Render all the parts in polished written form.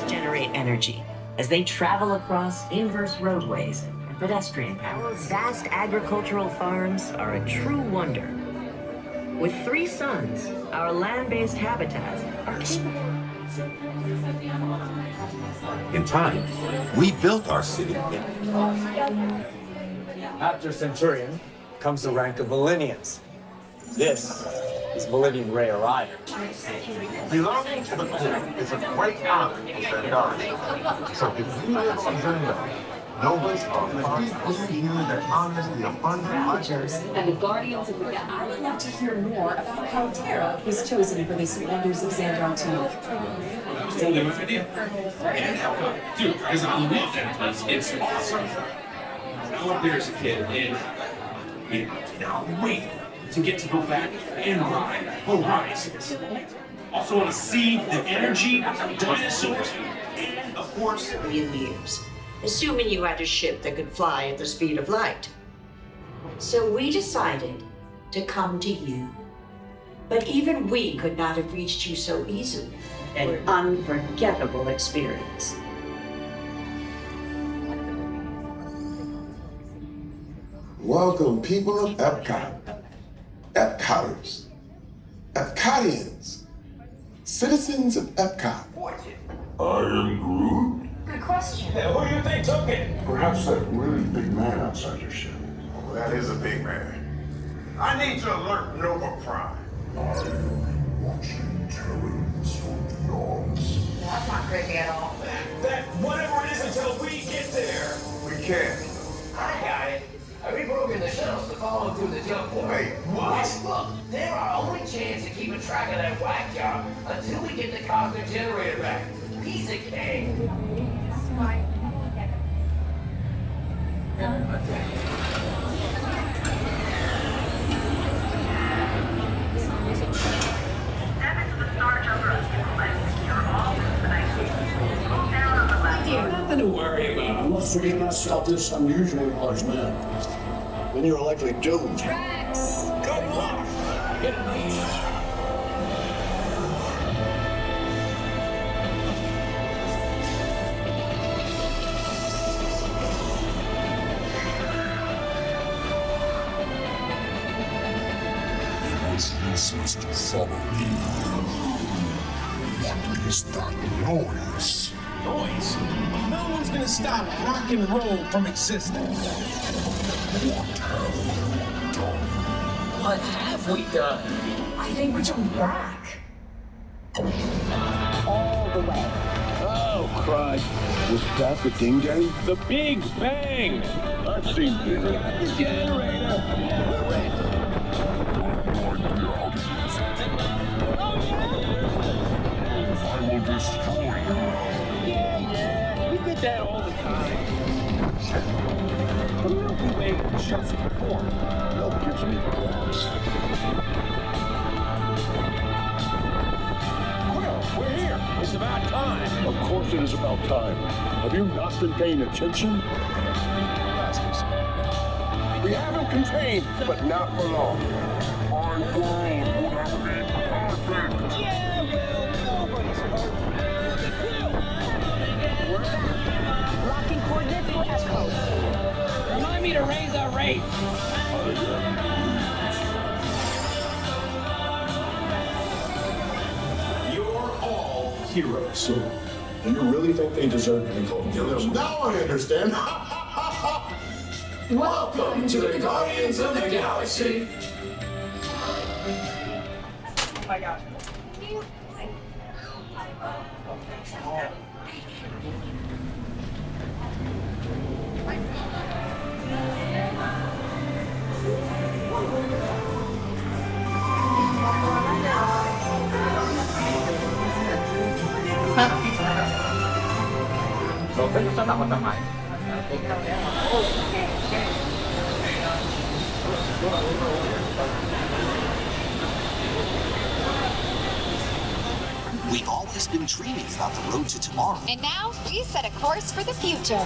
Generate energy as they travel across inverse roadways and pedestrian paths. Vast agricultural farms are a true wonder. With 3 suns, our land-based habitats are capable. In time, we built our city. After Centurion comes the rank of Valenians. This is Valenian Ray Orion. Belonging to the court is a great honor and God. So if you live on Zendo, nobles are deeply you that honors the abundant Ravagers and the Guardians of the Galaxy. I would love to hear more about how Terra was chosen for this Wonders of Xandar tour. Totally my idea. Dude, because I love that place. It's awesome. I went there as a kid, and I cannot wait to get to go back and ride Horizons. Also want to see the energy of dinosaurs, and of course, Million years, assuming you had a ship that could fly at the speed of light. So we decided to come to you. But even we could not have reached you so easily. An unforgettable experience. Welcome, people of Epcot, Epcoters, Epcotians, citizens of Epcot. I am Groot. Good question. who do you think took it? Perhaps that really big man outside your ship. Oh, that is a big man. I need to alert Nova Prime. I am watching terrors from dogs. That's not creepy at all. That whatever it is until we get there. We can't. I got it. We broken the shuttles to follow through the jump point. Wait, what? Look, they're our only chance of keeping track of that whack job until we get the cosmic generator back. Piece of cake. Nothing to worry about. I must forget not to stop this unusually large man. Then you're likely doomed. Good luck. It was useless to follow me. What is that noise? Noise. No one's gonna stop rock and roll from existing. What have you done? What have we done? I think we jumped back. All the way. Oh, Christ. Was that the Ding Dang? The Big Bang. I've seen bigger. The generator. I will destroy you. Yeah. We did that all the time. But we made shots before. No gives me pause. Quill, we're here. It's about time. Of course it is about time. Have you not been paying attention? We have him contained, but not for long. Our world would have been perfect. Yeah, well, nobody's Locking coordinates for Echo. Remind me to raise our rate. heroes. So, do you really think they deserve to be called heroes? Now I understand. Welcome to the Guardians of the Galaxy. We've always been dreaming about the road to tomorrow. And now we set a course for the future.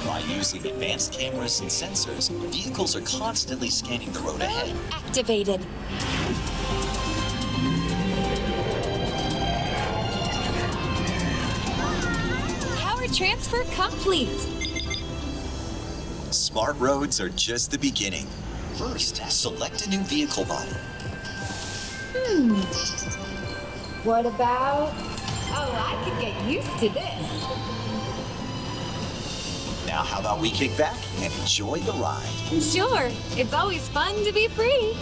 By using advanced cameras and sensors, vehicles are constantly scanning the road ahead. Activated. Power transfer complete. Smart roads are just the beginning. First, select a new vehicle model. What about... Oh, I could get used to this. Now, how about we kick back and enjoy the ride? Sure, it's always fun to be free.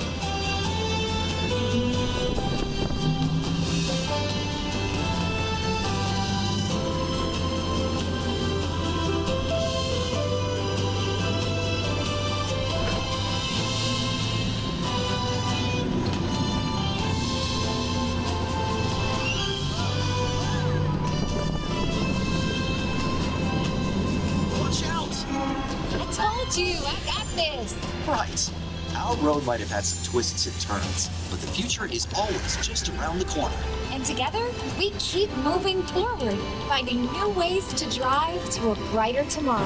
Watch out! I told you, I got this. Right. Our road might have had some twists and turns, but the future is always just around the corner. And together, we keep moving forward, finding new ways to drive to a brighter tomorrow.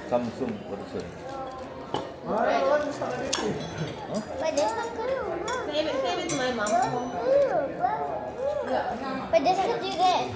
Samsung version. Save it to my mom. But this could do this.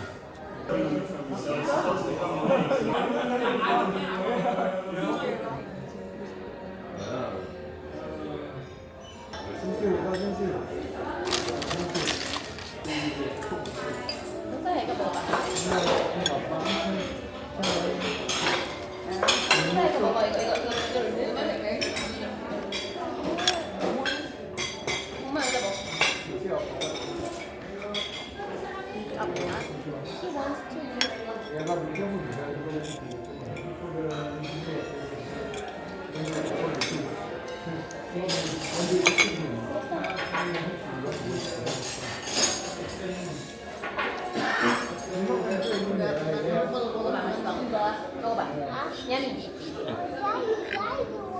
Yummy.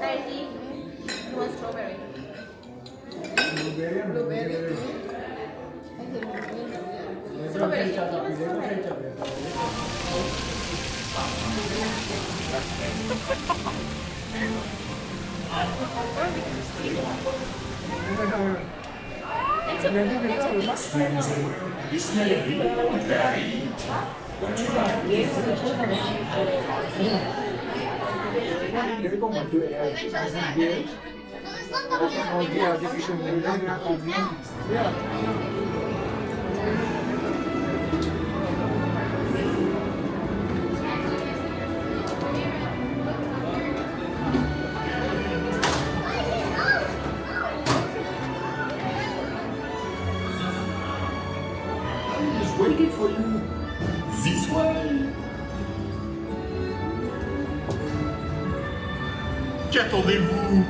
Daddy, you want strawberry? Blueberry. Strawberry. You want strawberry? Waiting for you this way. Qu'attendez-vous?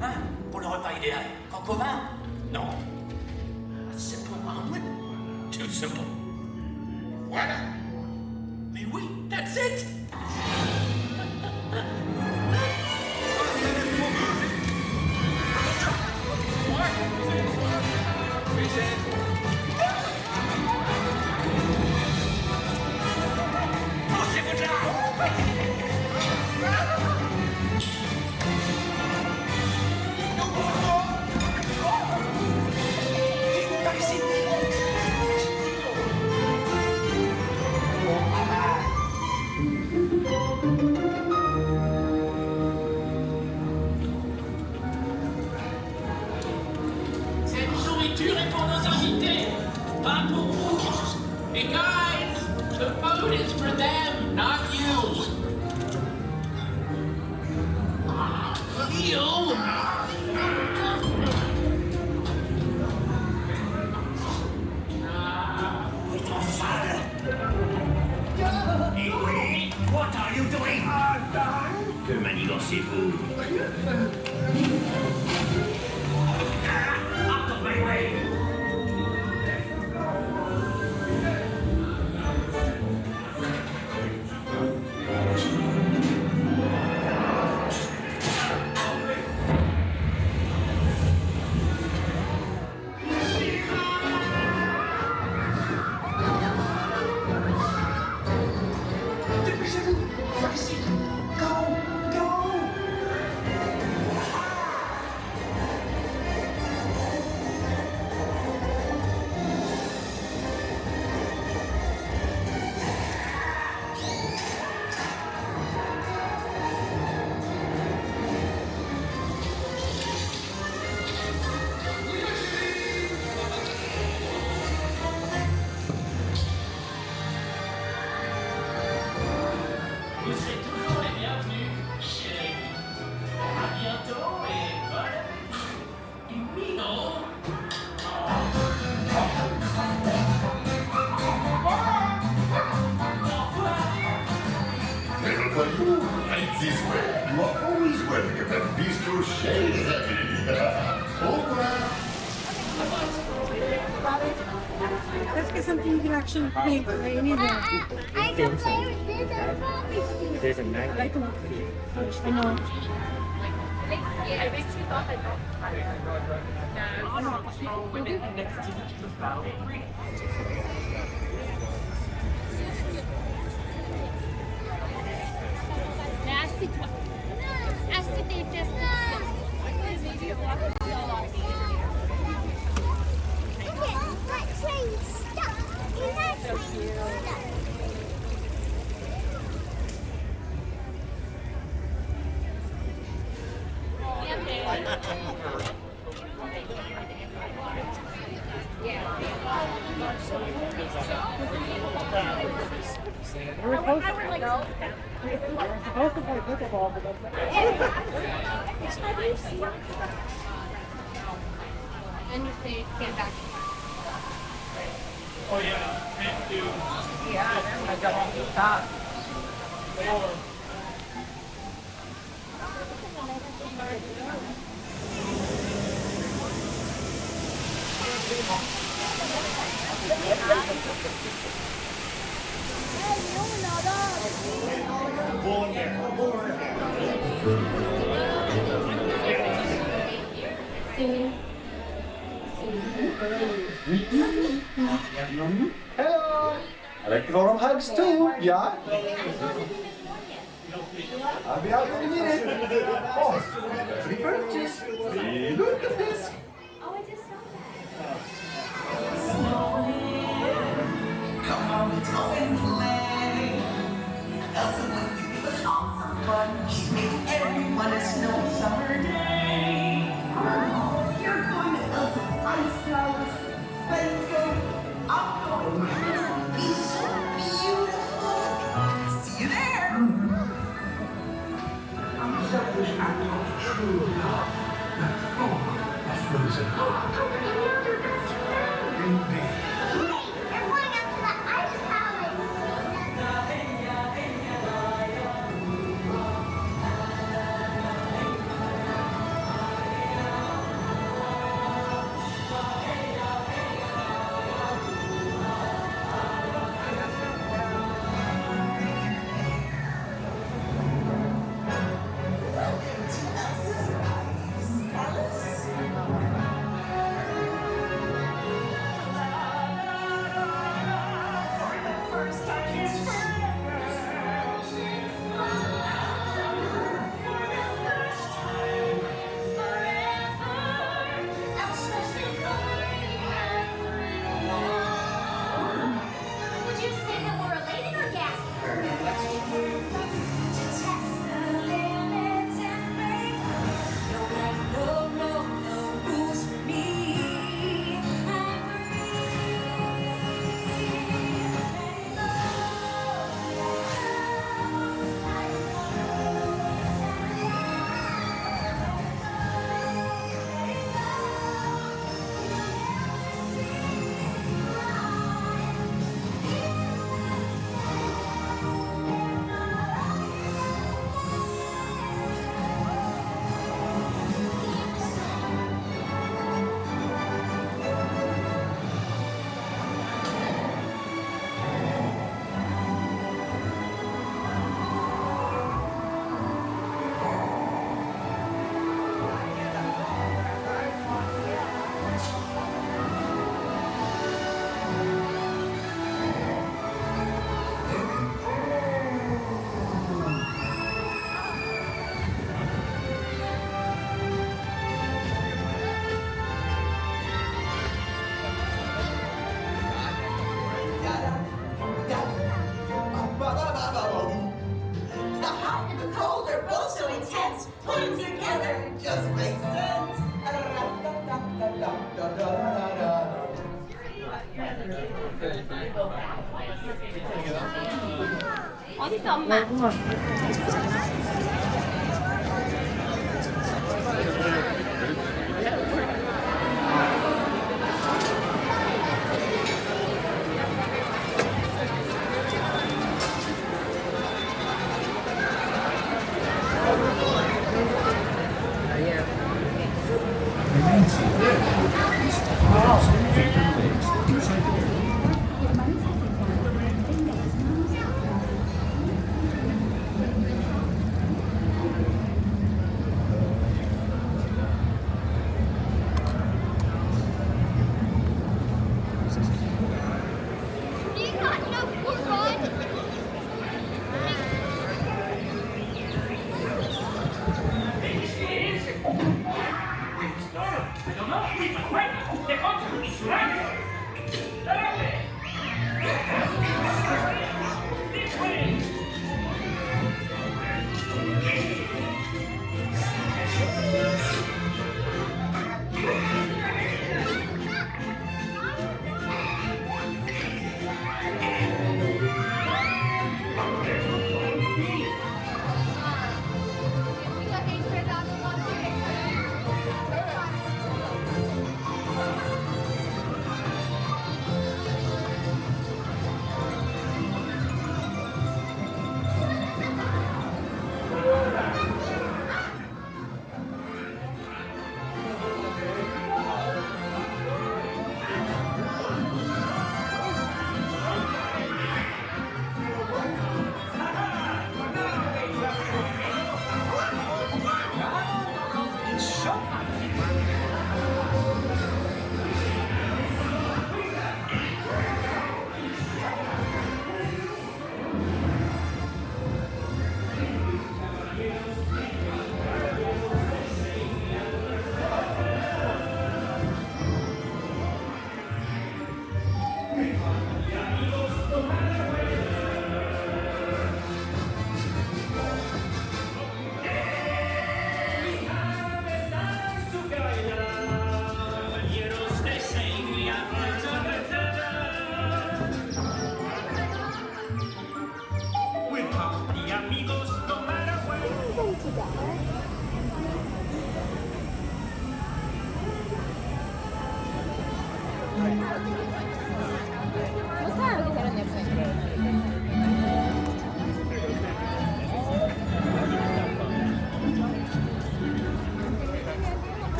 Hein? Pour le repas idéal? Coq au vin? Non. A simple omelet? Too simple. Voilà. Mais oui, that's it! Cette nourriture est pour nos invités, pas pour vous. Hey guys, the food is for them, not you. You? Et oui, what are you doing? Que manigancez-vous? Out of my way! Eastway. You are always welcome at Bistro Chez Amis. Au revoir. Let's get something you can actually play. I need that. I can play with this and Bobby. There's a night. I know. Mais assieds-toi. Assieds tes fesses. And you say, get back. Oh yeah, and dude. Yeah, I got on the top. Hello. I like to go on hugs too. Yeah. I'll be out in a minute. Oh, free purchase. Look at this. Oh, I just saw that. Come on, let's go and play. Elsa wants to give us all some fun. She's making everyone a snow summer day. Oh, you're going to Elsa's ice palace. Let's go. I'm going to be so beautiful. See you there. Unselfish act of true love. That form of frozen heart. Indeed. We're going up to the ice palace. Would you say that we're elated or gasping? The hot and the cold are both so intense. Put them together, it just makes sense. 어딨어, 엄마?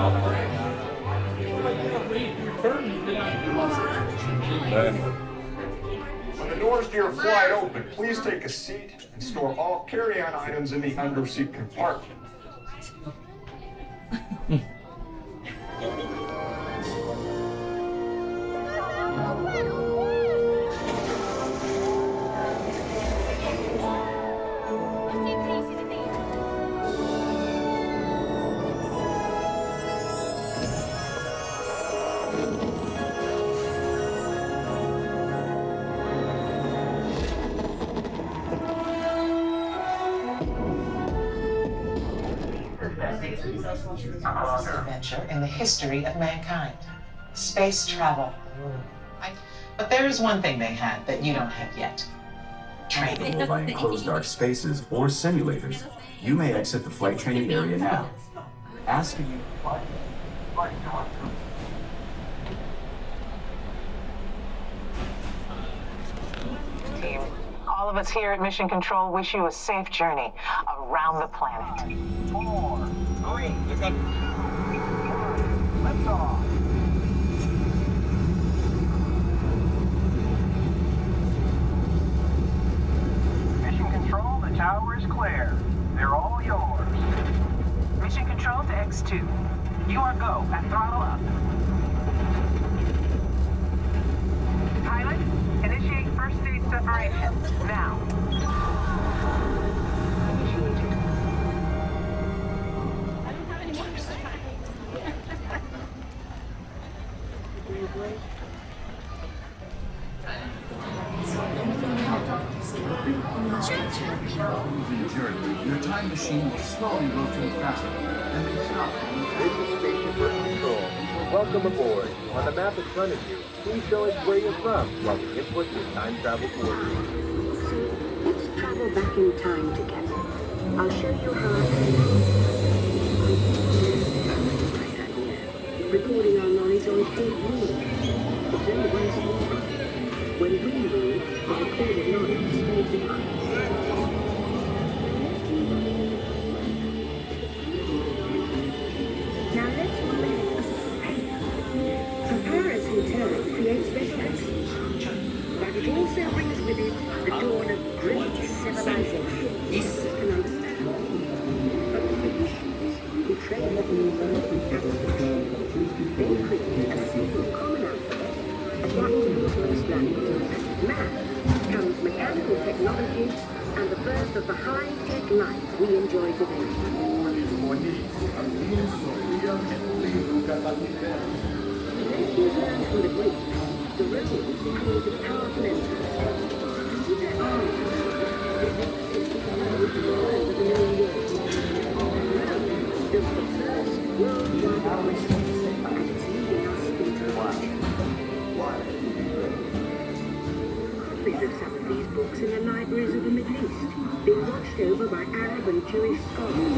When the doors to your flight open, please take a seat and store all carry-on items in the underseat compartment. Adventure in the history of mankind. Space travel. But there is one thing they had that you don't have yet. Training. By enclosed dark spaces or simulators, you may exit the flight training area now. Asking you. Team, all of us here at Mission Control wish you a safe journey around the planet. 4, 3, lift off. Mission Control, the tower is clear. They're all yours. Mission Control to X2. You are go at throttle up. Pilot, initiate first stage separation. Now. Your time machine will slowly rotate faster, and then stop. This is Station First Control. Welcome aboard. On the map in front of you, please show us where you're from while we input your time travel coordinates. Let's travel back in time together. I'll show you how. Recording our knowledge on tape mode. It's only once a year. When we move, the recorded knowledge stays behind. Now let's move ahead. Paris in turn creates restlessness. But it also brings with it the dawn of great civilization. Yes. But the Phoenicians, who trained at the University of Africa, they created a single common alphabet, adapted to most languages. Math becomes mechanical technology and the birth of the high-tech life we enjoy today. Lessons learned from the Greeks, the Romans created powerful empires. With their armies, they existed in the world of the known world. Rome built the first worldwide renaissance, and it's leading us into the future. Copies of some of these books in the libraries of the Middle East, being watched over by Arab and Jewish scholars.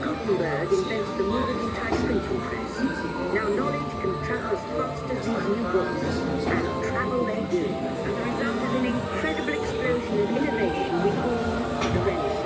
Gutenberg invents the movable type printing press. Now knowledge can travel as fast as these new books, and travel they do. And the result is an incredible explosion of innovation we call the Renaissance.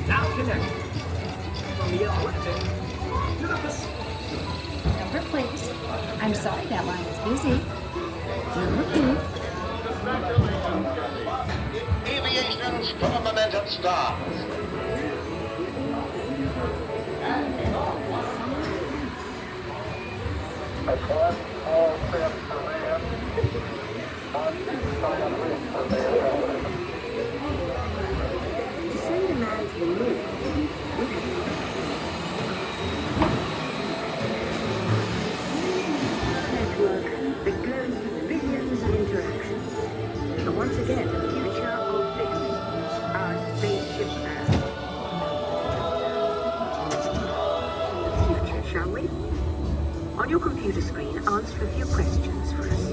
Now connected. From the Atlantic to the Pacific. Number, please. I'm sorry, that line is busy. Number 2. Aviation's firmament of stars. Across all steps to land. On the side of risk for land. To send a man to the moon, network that glows with billions of interactions. once again the future of this, our spaceship Earth. Future, shall we? On your computer screen, answer a few questions for us.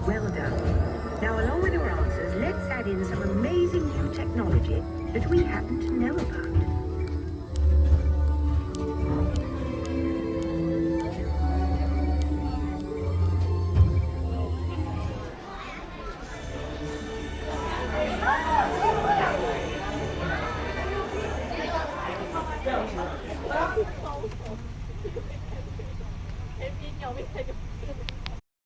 Well done. Now, along with your answers, let's add in some amazing new technology that we happen to know about. Em với nhau biết